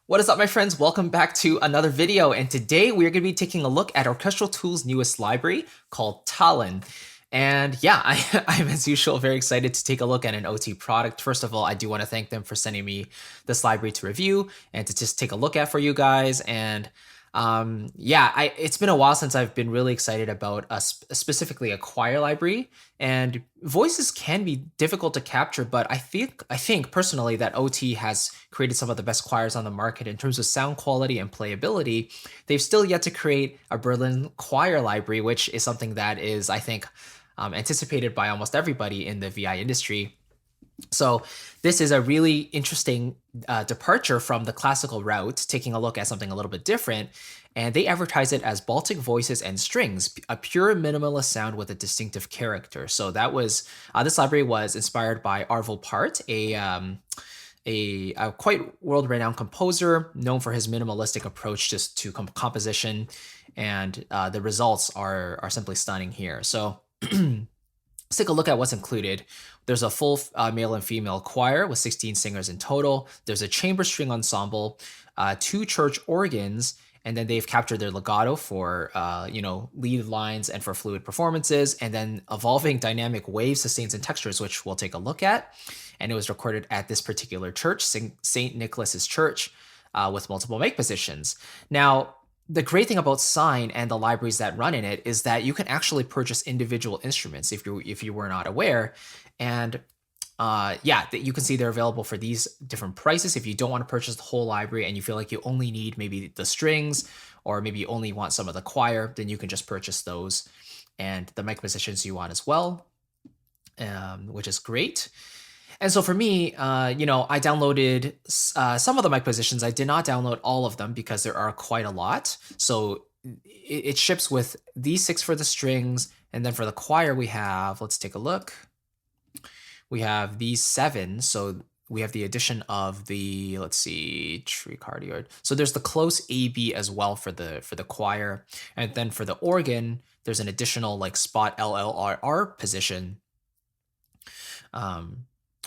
What is up, my friends? Welcome back to another video, and today we're going to be taking a look at Orchestral Tools' newest library called TALLINN. And yeah, I'm as usual very excited to take a look at an OT product. First of all, I do want to thank them for sending me this library to review and to just take a look at for you guys. And yeah, it's been a while since I've been really excited about specifically a choir library. And voices can be difficult to capture, but I think personally that OT has created some of the best choirs on the market in terms of sound quality and playability. They've still yet to create a Berlin choir library, which is something that is, I think, anticipated by almost everybody in the VI industry. So this is a really interesting departure from the classical route, taking a look at something a little bit different. And they advertise it as Baltic voices and strings, a pure minimalist sound with a distinctive character. So that was this library was inspired by Arvo Part, a quite world-renowned composer known for his minimalistic approach just to composition, and the results are simply stunning here. So let's take a look at what's included. There's a full male and female choir with 16 singers in total. There's a chamber string ensemble, two church organs, and then they've captured their legato for lead lines and for fluid performances, and then evolving dynamic waves, sustains, and textures, which we'll take a look at. And it was recorded at this particular church, St. Nicholas's Church, with multiple mic positions. Now, the great thing about Sign and the libraries that run in it is that you can actually purchase individual instruments if you were not aware, and yeah, that you can see they're available for these different prices. If you don't want to purchase the whole library and you feel like you only need maybe the strings, or maybe you only want some of the choir, then you can just purchase those and the mic positions you want as well, which is great. And so for me, I downloaded some of the mic positions. I did not download all of them because there are quite a lot. So it ships with these 6 for the strings. And then for the choir, we have, let's take a look. We have these 7. So we have the addition of the, let's see, tricardioid. So there's the close AB as well for the choir. And then for the organ, there's an additional like spot LLRR position.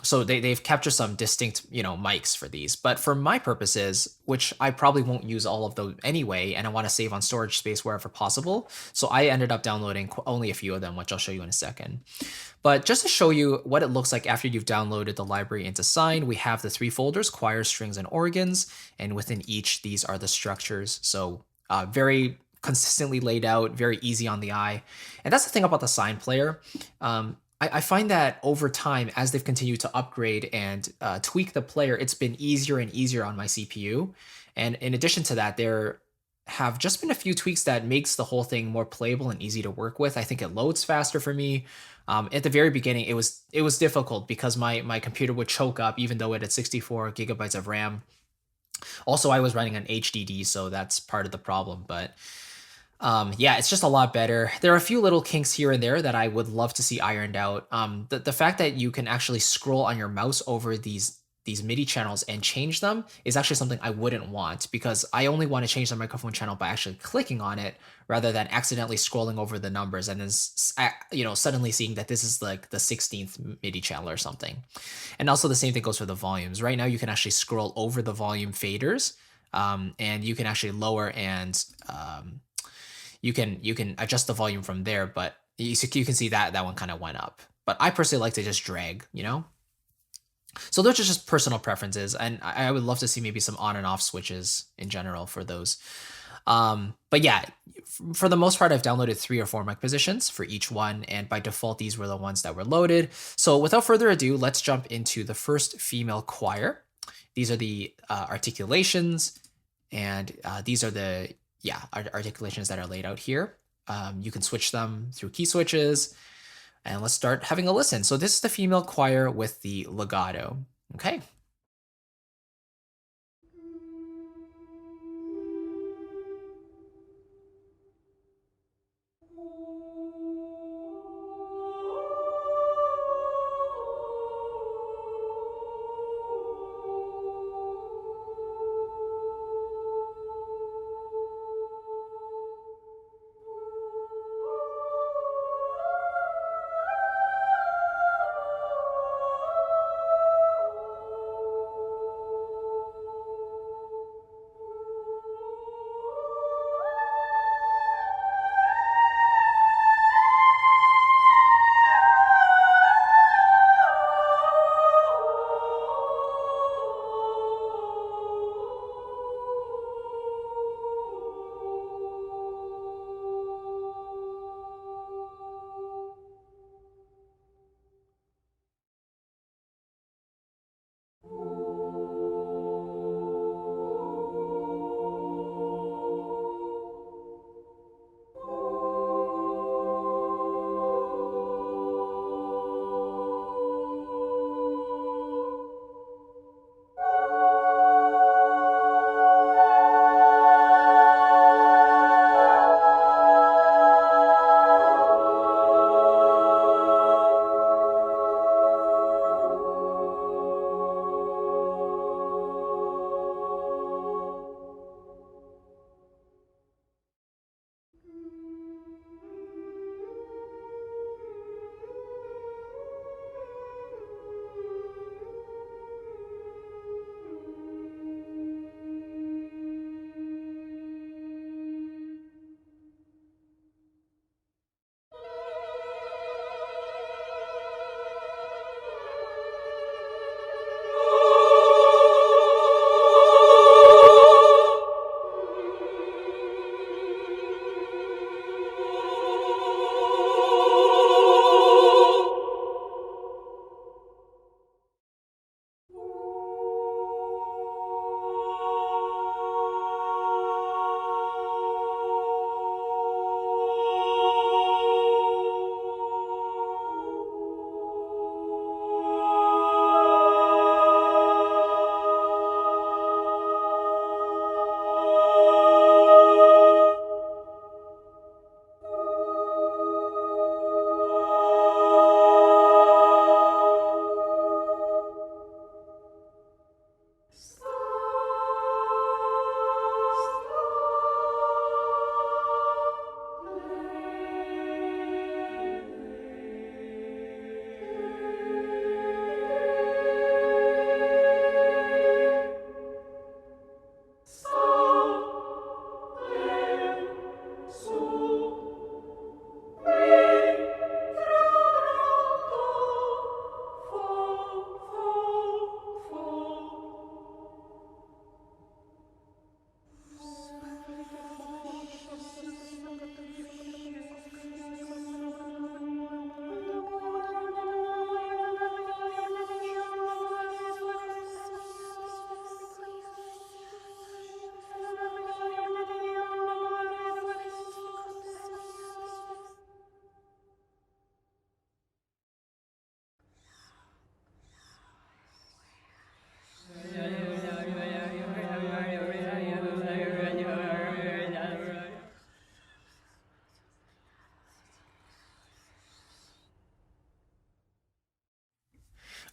So they've captured some distinct, mics for these. But for my purposes, which I probably won't use all of those anyway, and I want to save on storage space wherever possible, so I ended up downloading only a few of them, which I'll show you in a second. But just to show you what it looks like after you've downloaded the library into Sign, we have the 3 folders: choir, strings, and organs. And within each, these are the structures. So very consistently laid out, very easy on the eye. And that's the thing about the Sign player. I find that over time, as they've continued to upgrade and tweak the player, it's been easier and easier on my CPU. And in addition to that, there have just been a few tweaks that makes the whole thing more playable and easy to work with. I think it loads faster for me. At the very beginning, it was difficult because my computer would choke up even though it had 64 gigabytes of RAM. Also, I was running an HDD, so that's part of the problem. But yeah, it's just a lot better. There are a few little kinks here and there that I would love to see ironed out. The fact that you can actually scroll on your mouse over these MIDI channels and change them is actually something I wouldn't want, because I only want to change the microphone channel by actually clicking on it rather than accidentally scrolling over the numbers and then suddenly seeing that this is like the 16th MIDI channel or something. And also the same thing goes for the volumes. Right now you can actually scroll over the volume faders, and you can actually lower and you can adjust the volume from there, but you can see that one kind of went up. But I personally like to just drag. So those are just personal preferences, and I would love to see maybe some on and off switches in general for those. But yeah, for the most part, I've downloaded 3 or 4 mic positions for each one, and by default, these were the ones that were loaded. So without further ado, let's jump into the first female choir. These are the articulations, and these are the articulations that are laid out here. You can switch them through key switches, and let's start having a listen. So this is the female choir with the legato. Okay.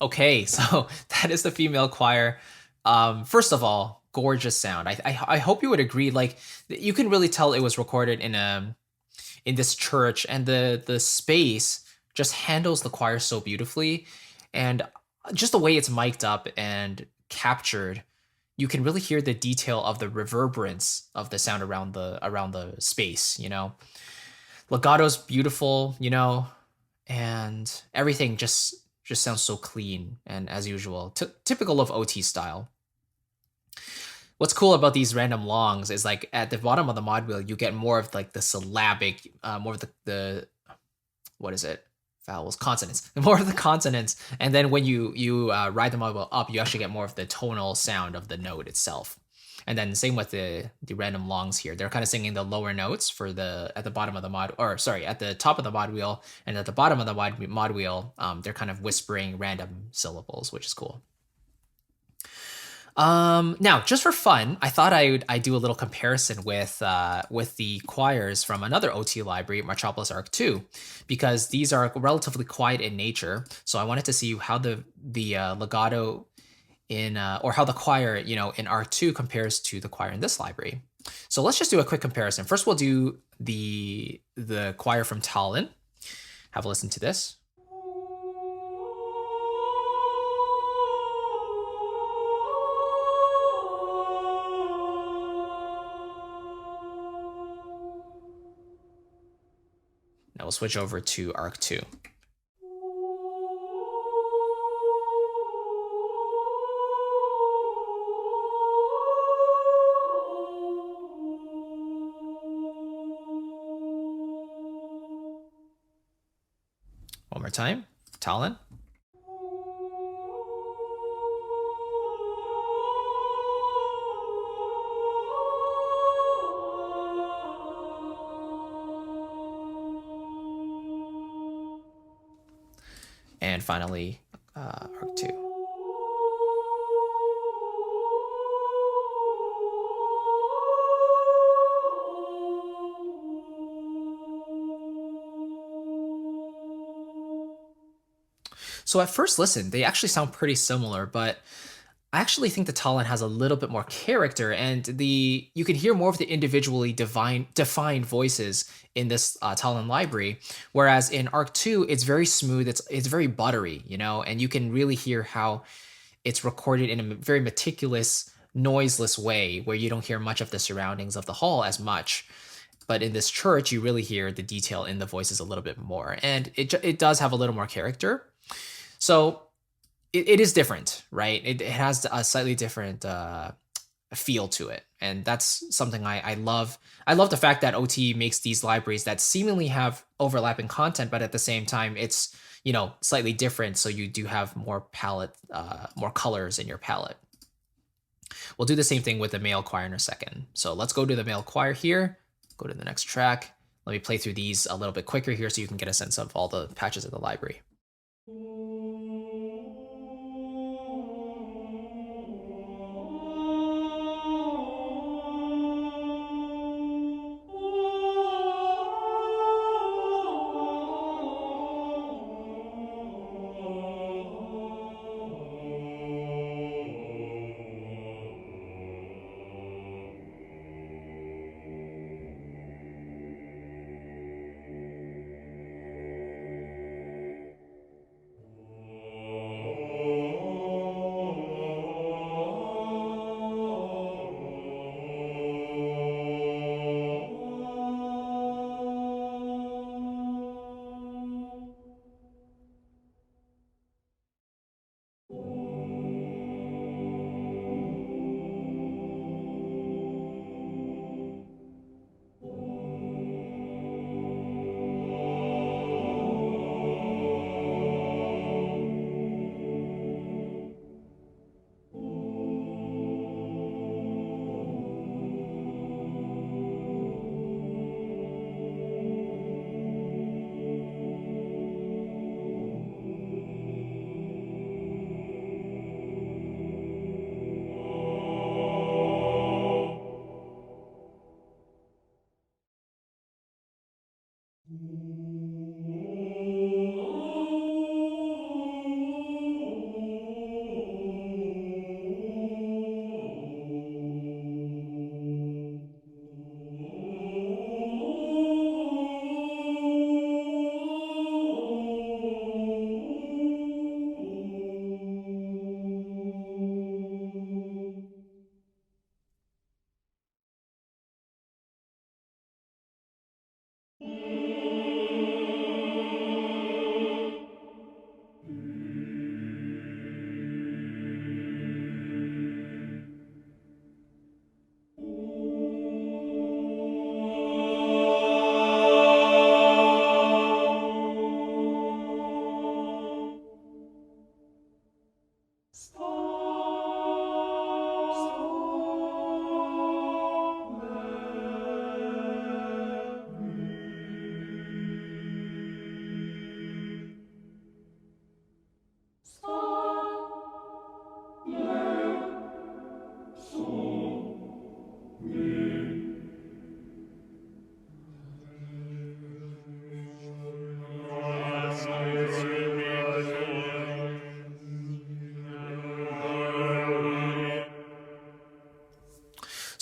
Okay, so that is the female choir. First of all, gorgeous sound. I hope you would agree. Like you can really tell it was recorded in this church, and the space just handles the choir so beautifully, and just the way it's mic'd up and captured, you can really hear the detail of the reverberance of the sound around the space. Legato's beautiful, and everything just sounds so clean and as usual, typical of OT style. What's cool about these random longs is like at the bottom of the mod wheel, you get more of like the syllabic, more of the what is it? Vowels, consonants, more of the consonants, and then when you ride the mod wheel up, you actually get more of the tonal sound of the note itself. And then same with the random longs here. They're kind of singing the lower notes for the at the bottom of the mod, or sorry, at the top of the mod wheel, and at the bottom of the mod wheel, they're kind of whispering random syllables, which is cool. Now, just for fun, I thought I'd do a little comparison with the choirs from another OT library, Metropolis Arc 2, because these are relatively quiet in nature. So I wanted to see how the legato in or how the choir, in Arc 2 compares to the choir in this library. So let's just do a quick comparison. First, we'll do the choir from TALLINN. Have a listen to this. Now we'll switch over to Arc 2. One more time, TALLINN. And finally, Arc 2. So at first listen, they actually sound pretty similar, but I actually think the TALLINN has a little bit more character, and you can hear more of the individually defined voices in this TALLINN library. Whereas in Arc 2, it's very smooth, it's very buttery, and you can really hear how it's recorded in a very meticulous, noiseless way, where you don't hear much of the surroundings of the hall as much. But in this church, you really hear the detail in the voices a little bit more, and it does have a little more character. So it is different, right? It has a slightly different feel to it, and that's something I love. I love the fact that OT makes these libraries that seemingly have overlapping content, but at the same time, it's slightly different. So you do have more more colors in your palette. We'll do the same thing with the male choir in a second. So let's go to the male choir here. Go to the next track. Let me play through these a little bit quicker here so you can get a sense of all the patches of the library.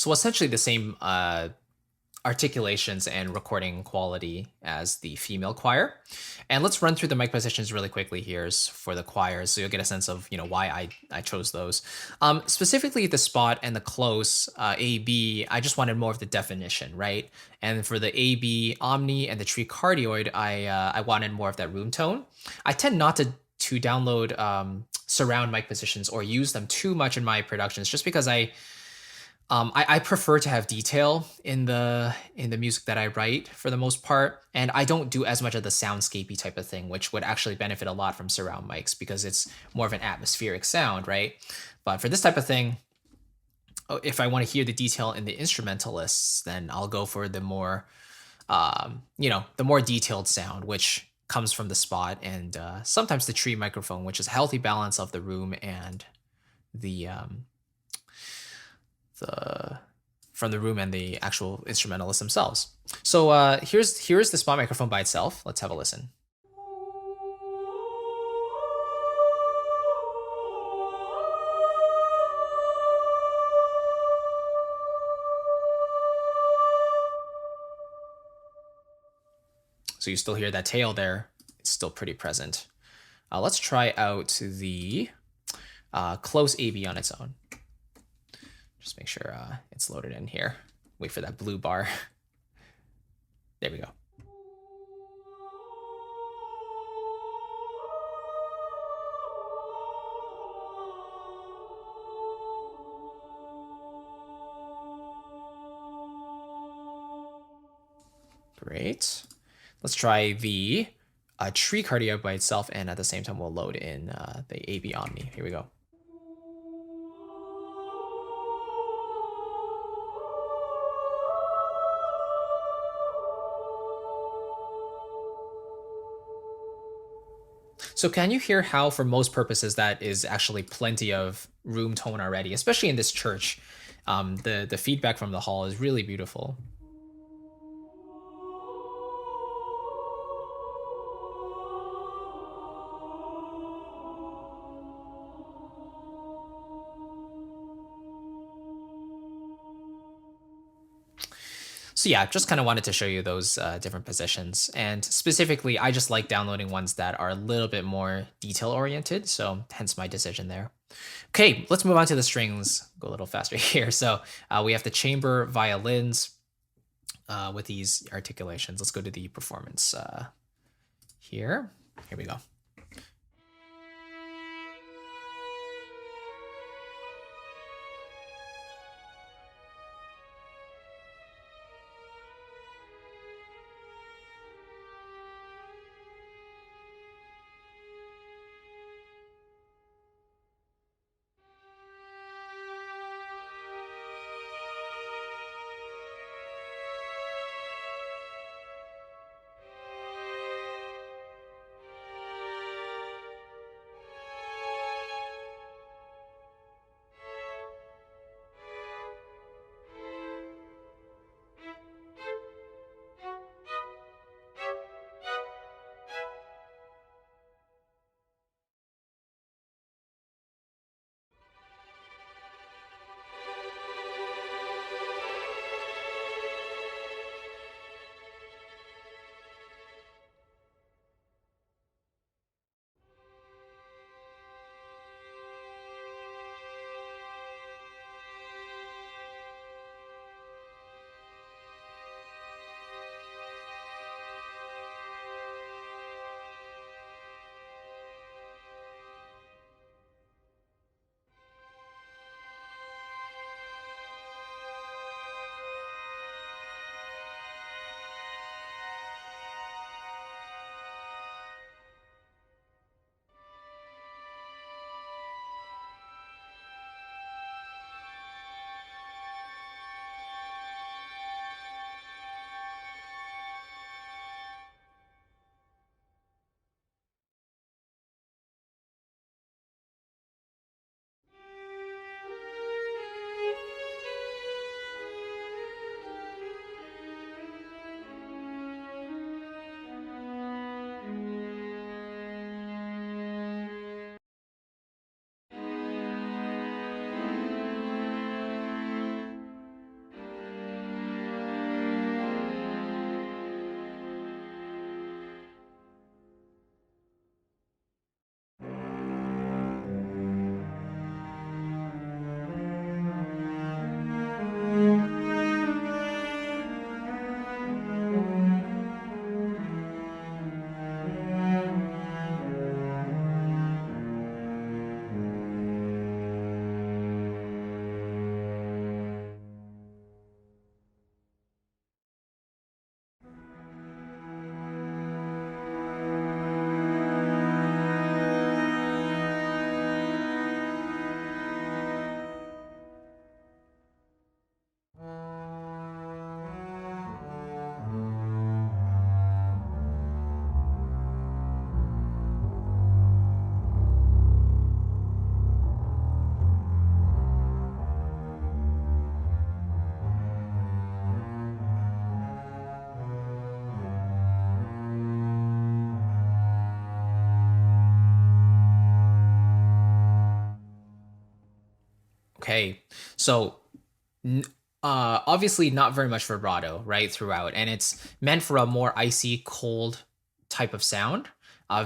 So essentially the same articulations and recording quality as the female choir. And let's run through the mic positions really quickly here for the choirs, so you'll get a sense of why I chose those. Specifically the spot and the close A B, I just wanted more of the definition, right? And for the A B omni and the tricardioid, I wanted more of that room tone. I tend not to download surround mic positions or use them too much in my productions, just because I prefer to have detail in the music that I write for the most part, and I don't do as much of the soundscapey type of thing, which would actually benefit a lot from surround mics because it's more of an atmospheric sound, right? But for this type of thing, if I want to hear the detail in the instrumentalists, then I'll go for the more, the more detailed sound, which comes from the spot and sometimes the tree microphone, which is a healthy balance of the room and the from the room and the actual instrumentalists themselves. So here's the spot microphone by itself. Let's have a listen. So you still hear that tail there. It's still pretty present. Let's try out the close AB on its own. Just make sure it's loaded in here. Wait for that blue bar. There we go. Great. Let's try the tricardia by itself, and at the same time we'll load in the AB Omni. Here we go. So can you hear how, for most purposes, that is actually plenty of room tone already, especially in this church? The feedback from the hall is really beautiful. So yeah, just kind of wanted to show you those different positions. And specifically, I just like downloading ones that are a little bit more detail oriented. So hence my decision there. Okay, let's move on to the strings. Go a little faster here. So we have the chamber violins with these articulations. Let's go to the performance here. Here we go. Okay, so obviously not very much vibrato right throughout, and it's meant for a more icy, cold type of sound.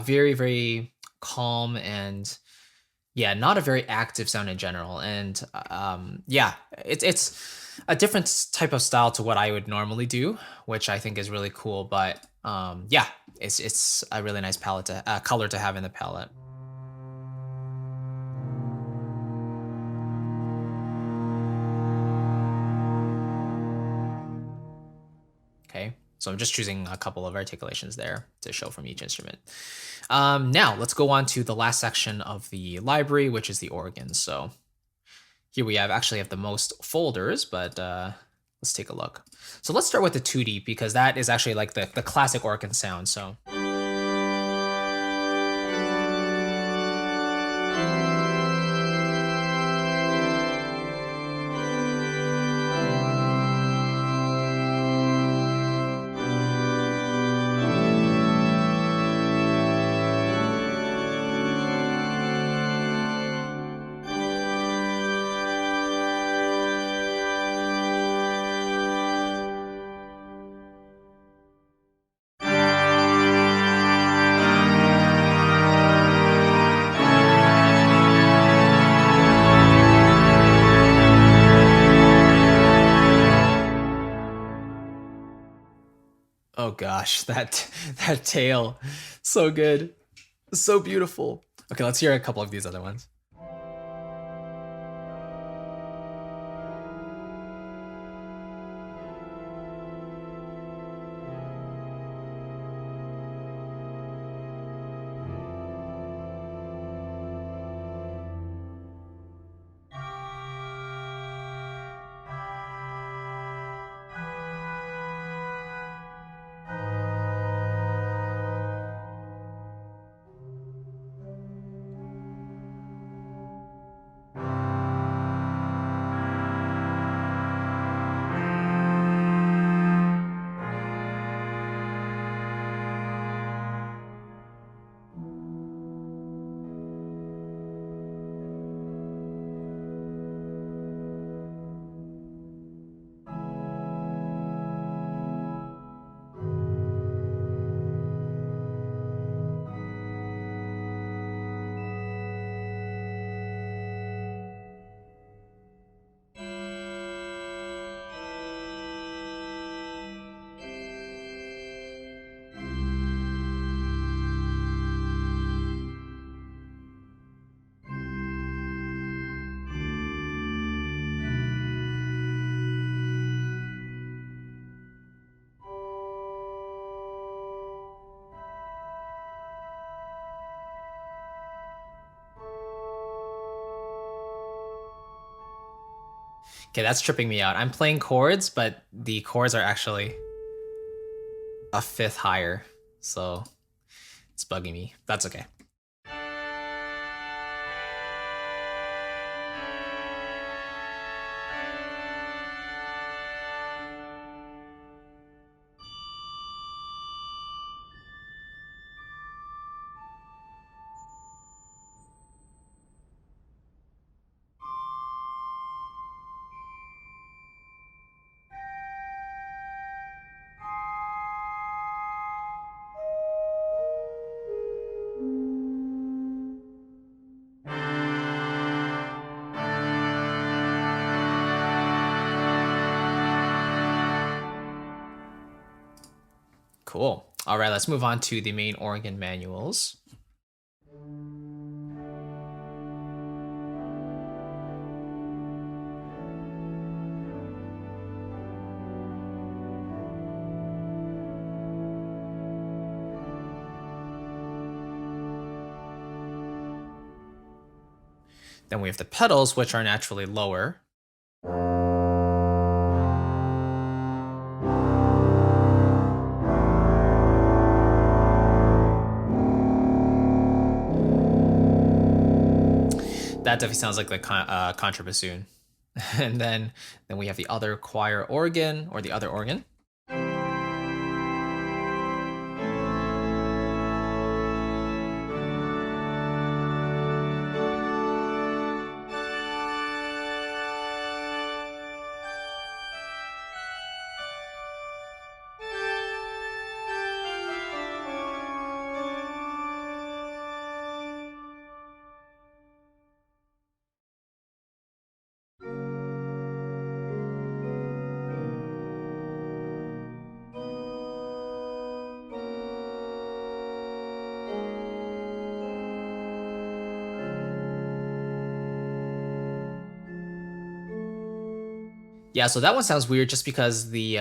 Very, very calm and yeah, not a very active sound in general. And yeah, it's a different type of style to what I would normally do, which I think is really cool. But yeah, it's a really nice palette to color to have in the palette. Okay, so I'm just choosing a couple of articulations there to show from each instrument. Now let's go on to the last section of the library, which is the organs. So here we actually have the most folders, but let's take a look. So let's start with the 2D because that is actually like the classic organ sound. So oh gosh, that tail, so good, so beautiful. Okay, let's hear a couple of these other ones. Okay, that's tripping me out. I'm playing chords, but the chords are actually a fifth higher, so it's bugging me. That's okay. Cool. All right, let's move on to the main organ manuals. Then we have the pedals, which are naturally lower. That definitely sounds like the contrabassoon. And then we have the other choir organ or the other organ. Yeah, so that one sounds weird just because the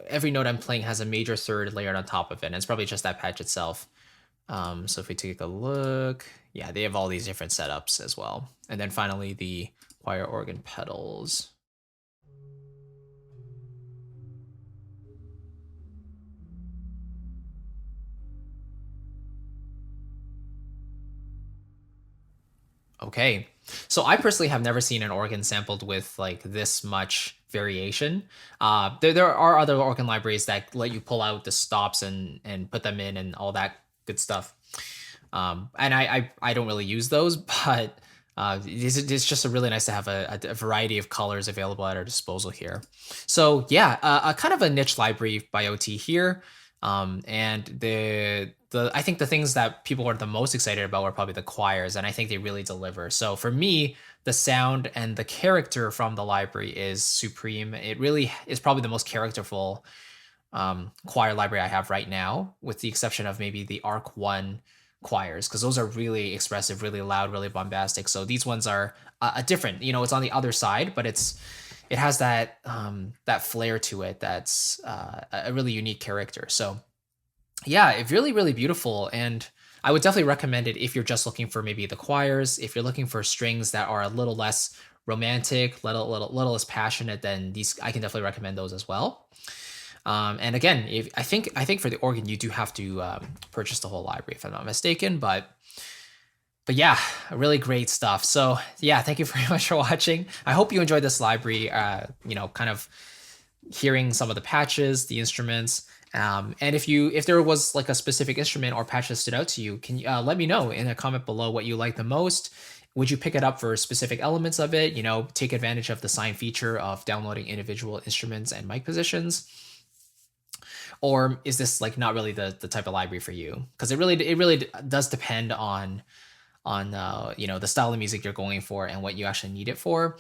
every note I'm playing has a major third layered on top of it, and it's probably just that patch itself. So if we take a look, yeah, they have all these different setups as well. And then finally the choir organ pedals. Okay. So I personally have never seen an organ sampled with like this much variation. There are other organ libraries that let you pull out the stops and put them in and all that good stuff. And I don't really use those, but it's just a really nice to have a variety of colors available at our disposal here. So yeah, a kind of a niche library by OT here. And the I think the things that people are the most excited about are probably the choirs, and I think they really deliver. So for me, the sound and the character from the library is supreme. It really is probably the most characterful choir library I have right now, with the exception of maybe the Arc One choirs, because those are really expressive, really loud, really bombastic. So these ones are a different. It's on the other side, but it has that flair to it that's a really unique character. So yeah, it's really, really beautiful. And I would definitely recommend it if you're just looking for maybe the choirs. If you're looking for strings that are a little less romantic, little less passionate, then these I can definitely recommend those as well. And again, if I think for the organ you do have to purchase the whole library if I'm not mistaken, but yeah, really great stuff. So yeah, thank you very much for watching. I hope you enjoyed this library. Kind of hearing some of the patches, the instruments. And if there was like a specific instrument or patch that stood out to you, can you let me know in a comment below what you like the most? Would you pick it up for specific elements of it? Take advantage of the sign feature of downloading individual instruments and mic positions, or is this like not really the type of library for you? Because it really does depend on the style of music you're going for and what you actually need it for.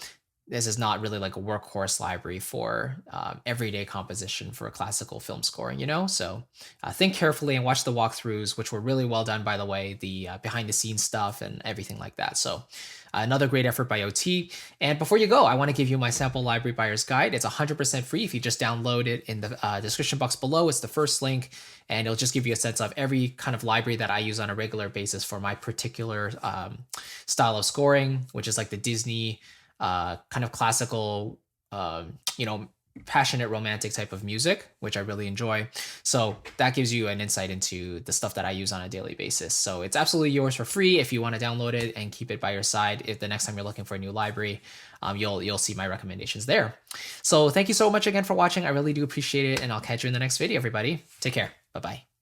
This is not really like a workhorse library for everyday composition for classical film scoring. So think carefully and watch the walkthroughs, which were really well done, by the way, the behind the scenes stuff and everything like that. So another great effort by OT. And before you go, I want to give you my sample library buyer's guide. It's 100% free if you just download it in the description box below. It's the first link, and it'll just give you a sense of every kind of library that I use on a regular basis for my particular style of scoring, which is like the Disney kind of classical, passionate romantic type of music, which I really enjoy. So that gives you an insight into the stuff that I use on a daily basis. So it's absolutely yours for free if you want to download it and keep it by your side. If the next time you're looking for a new library, you'll see my recommendations there. So thank you so much again for watching. I really do appreciate it, and I'll catch you in the next video, everybody. Take care. Bye-bye.